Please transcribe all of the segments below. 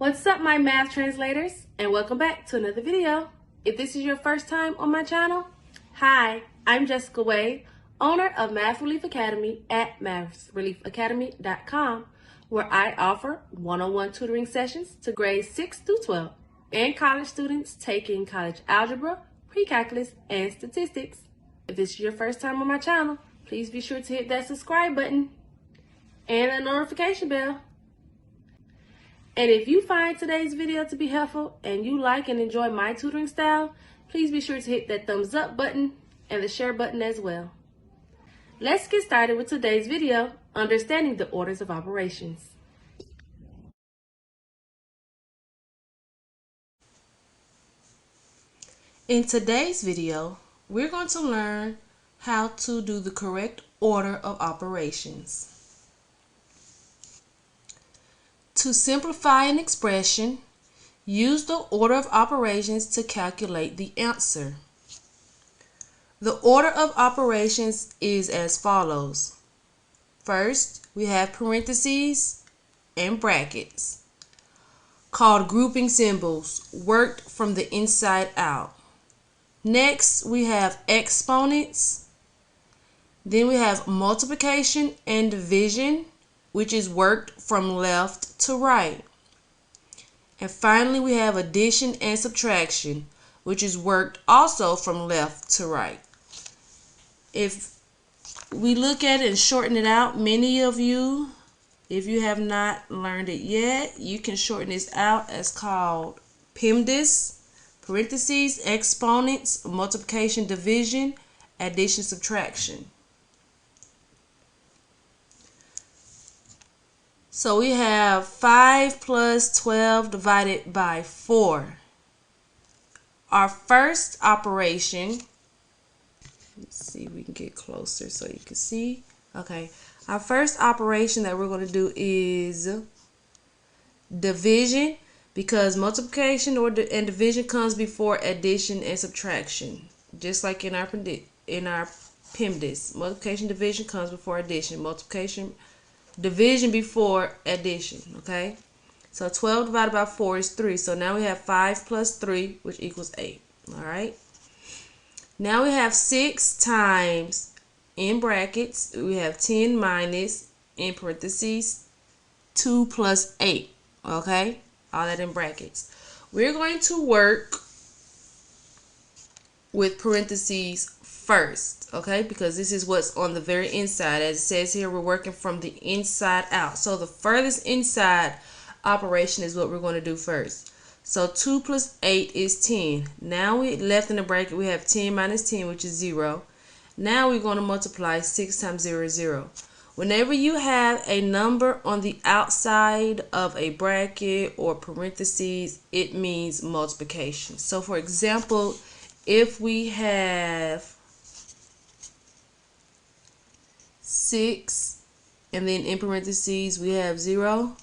What's up, my math translators, and welcome back to another video. If this is your first time on my channel, hi, I'm Jessica Wade, owner of Math Relief Academy at mathreliefacademy.com, where I offer one-on-one tutoring sessions to grades 6 through 12 and college students taking college algebra, pre-calculus, and statistics. If this is your first time on my channel, please be sure to hit that subscribe button and the notification bell. And if you find today's video to be helpful and you like and enjoy my tutoring style, please be sure to hit that thumbs up button and the share button as well. Let's get started with today's video, understanding the orders of operations. In today's video, we're going to learn how to do the correct order of operations. To simplify an expression, use the order of operations to calculate the answer. The order of operations is as follows. First, we have parentheses and brackets, called grouping symbols, worked from the inside out. Next, we have exponents. Then we have multiplication and division, which is worked from left to right. And finally, we have addition and subtraction, which is worked also from left to right. If we look at it and shorten it out, many of you, if you have not learned it yet, you can shorten this out as called PEMDAS, parentheses, exponents, multiplication, division, addition, subtraction. So we have 5 plus 12 divided by 4. Our first operation, let's see if we can get closer so you can see. Okay, our first operation that we're going to do is division, because multiplication and division comes before addition and subtraction. Just like in our PEMDAS, multiplication division comes before addition. Multiplication division before addition. Okay, so 12 divided by 4 is 3. So now we have 5 plus 3, which equals 8. All right, now we have 6 times, in brackets, we have 10 minus, in parentheses, 2 plus 8. Okay, all that in brackets. We're going to work with parentheses first, okay, because this is what's on the very inside. As it says here, we're working from the inside out. So the furthest inside operation is what we're going to do first. So 2 plus 8 is 10. Now we left in the bracket, we have 10 minus 10, which is 0. Now we're going to multiply 6 times 0 is 0. Whenever you have a number on the outside of a bracket or parentheses, it means multiplication. So for example, if we have 6 and then in parentheses we have 0,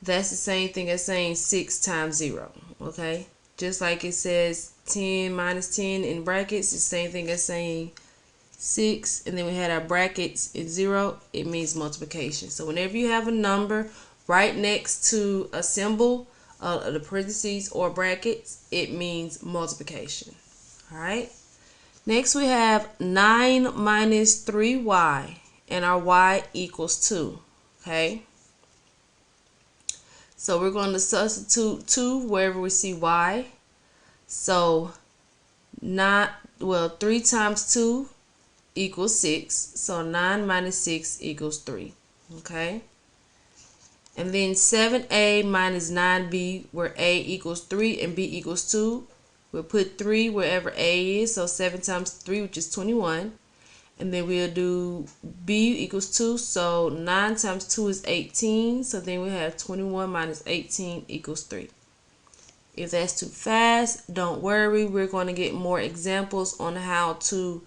that's the same thing as saying 6 times 0. Okay, just like it says 10 minus 10 in brackets, it's the same thing as saying 6, and then we had our brackets in 0, it means multiplication. So whenever you have a number right next to a symbol of the parentheses or brackets, it means multiplication. All right, next we have 9 minus 3y, and our y equals 2. Okay, so we're going to substitute 2 wherever we see y. So 3 times 2 equals 6. So 9 minus 6 equals 3. Okay, and then 7a minus 9b, where a equals 3 and b equals 2. We'll put 3 wherever a is, so 7 times 3, which is 21. And then we'll do b equals 2, so 9 times 2 is 18. So then we have 21 minus 18 equals 3. If that's too fast, don't worry. We're going to get more examples on how to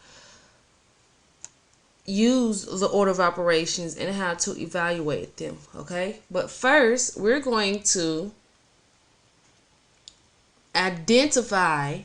use the order of operations and how to evaluate them. Okay, but first we're going to identify,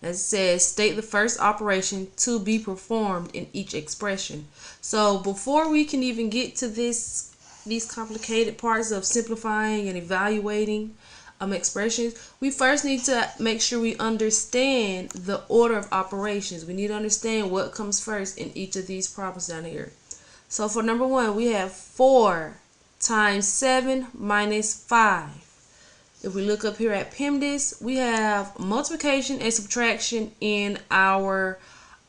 as it says, state the first operation to be performed in each expression. So before we can even get to this these complicated parts of simplifying and evaluating expressions, we first need to make sure we understand the order of operations. We need to understand what comes first in each of these problems down here. So for number 1, we have 4 times 7 minus 5. If we look up here at PEMDAS, we have multiplication and subtraction in our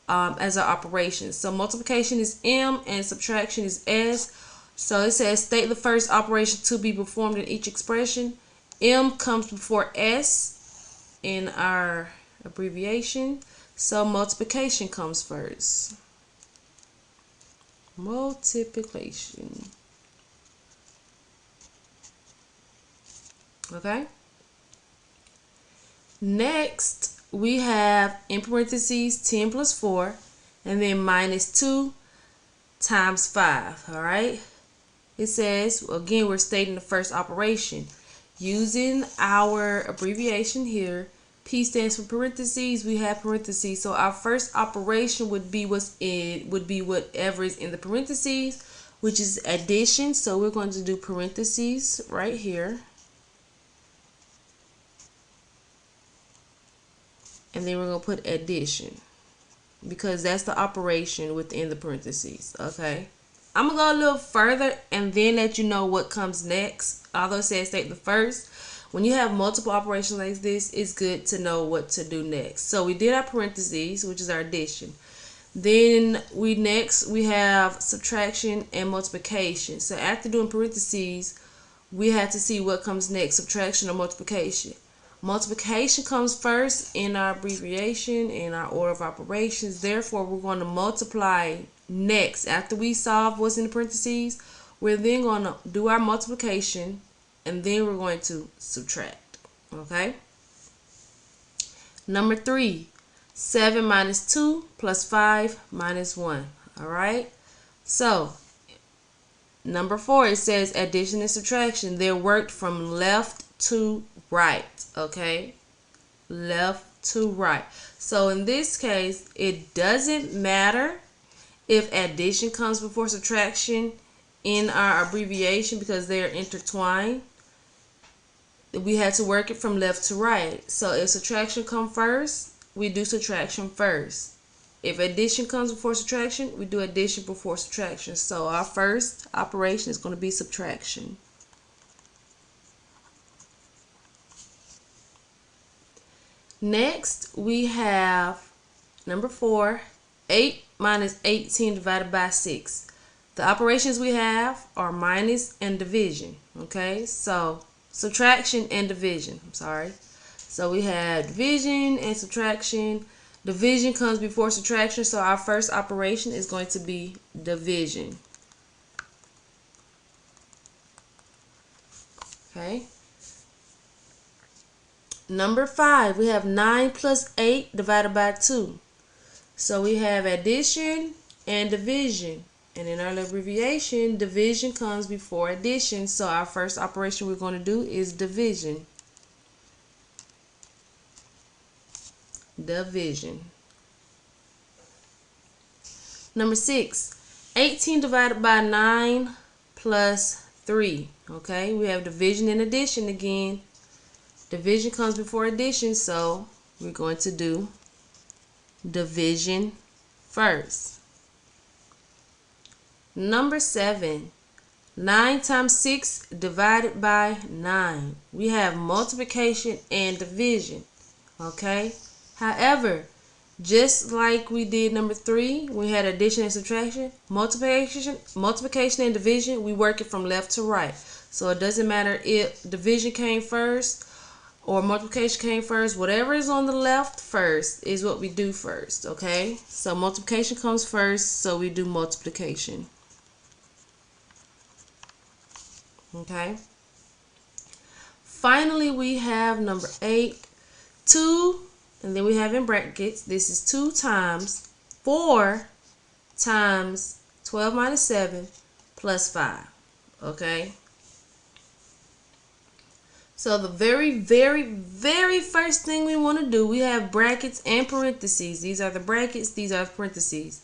as our operations. So multiplication is M and subtraction is S. So it says state the first operation to be performed in each expression. M comes before S in our abbreviation. So multiplication comes first. Multiplication. Okay. Next, we have in parentheses 10 plus 4 and then minus 2 times 5. All right. It says, again, we're stating the first operation. Using our abbreviation here, P stands for parentheses. We have parentheses. So our first operation would be whatever is in the parentheses, which is addition. So we're going to do parentheses right here. And then we're going to put addition because that's the operation within the parentheses. Okay. I'm going to go a little further and then let you know what comes next. Although it says state the first, when you have multiple operations like this, it's good to know what to do next. So we did our parentheses, which is our addition. Then we have subtraction and multiplication. So after doing parentheses, we have to see what comes next, subtraction or multiplication. Multiplication comes first in our abbreviation, in our order of operations. Therefore, we're going to multiply next. After we solve what's in the parentheses, we're then going to do our multiplication, and then we're going to subtract. Okay? Number 3, 7 minus 2 plus 5 minus 1. All right? So, number 4, it says addition and subtraction. They're worked from left to right. Okay? Left to right. So, in this case, it doesn't matter if addition comes before subtraction in our abbreviation because they are intertwined. We had to work it from left to right. So if subtraction comes first, we do subtraction first. If addition comes before subtraction, we do addition before subtraction. So our first operation is going to be subtraction. Next, we have number 4, 8 minus 18 divided by 6. The operations we have are minus and division. Okay, so subtraction and division. So we have division and subtraction. Division comes before subtraction, so our first operation is going to be division. Okay. Number 5, we have 9 plus 8 divided by 2. So we have addition and division. And in our abbreviation, division comes before addition. So our first operation we're going to do is division. Division. Number 6, 18 divided by 9 plus 3. Okay, we have division and addition again. Division comes before addition, so we're going to do division first. Number 7, 9 times 6 divided by 9. We have multiplication and division. Okay, however, just like we did number 3, we had addition and subtraction, multiplication and division, we work it from left to right. So it doesn't matter if division came first or multiplication came first. Whatever is on the left first is what we do first. Okay, so multiplication comes first, so we do multiplication. Okay. Finally, we have number 8, 2, and then we have in brackets, this is 2 times 4 times 12 minus 7 plus 5. Okay. So the very, very, very first thing we want to do, we have brackets and parentheses. These are the brackets, these are the parentheses.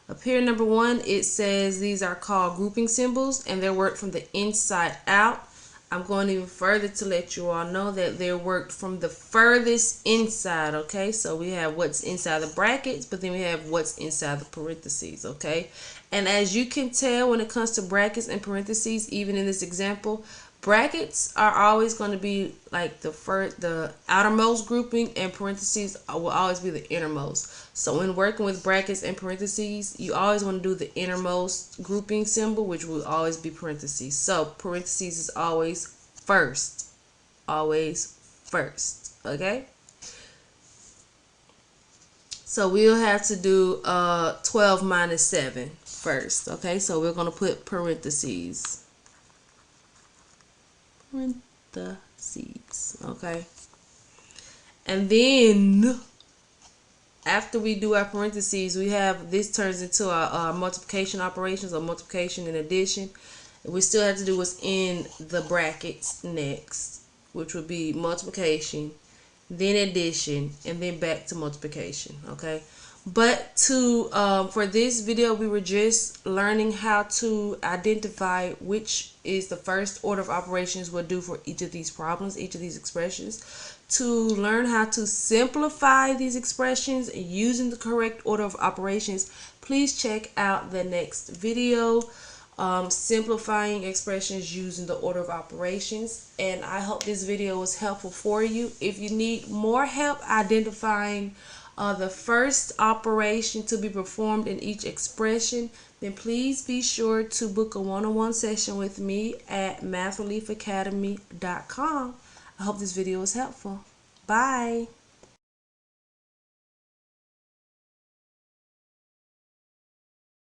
Up here, number 1, it says these are called grouping symbols and they're worked from the inside out. I'm going even further to let you all know that they're worked from the furthest inside, okay? So we have what's inside the brackets, but then we have what's inside the parentheses, okay? And as you can tell when it comes to brackets and parentheses, even in this example, brackets are always going to be like the outermost grouping, and parentheses will always be the innermost. So when working with brackets and parentheses, you always want to do the innermost grouping symbol, which will always be parentheses. So parentheses is always first, okay? So we'll have to do 12 minus 7 first, okay? So we're going to put parentheses, okay? And then after we do our parentheses, we have this turns into our multiplication operations, or multiplication and addition. We still have to do what's in the brackets next, which would be multiplication, then addition, and then back to multiplication, okay? But for this video, we were just learning how to identify which is the first order of operations we'll do for each of these problems, each of these expressions. To learn how to simplify these expressions using the correct order of operations, please check out the next video, simplifying expressions using the order of operations. And I hope this video was helpful for you. If you need more help identifying the first operation to be performed in each expression, then please be sure to book a one-on-one session with me at mathreliefacademy.com. I hope this video was helpful. Bye.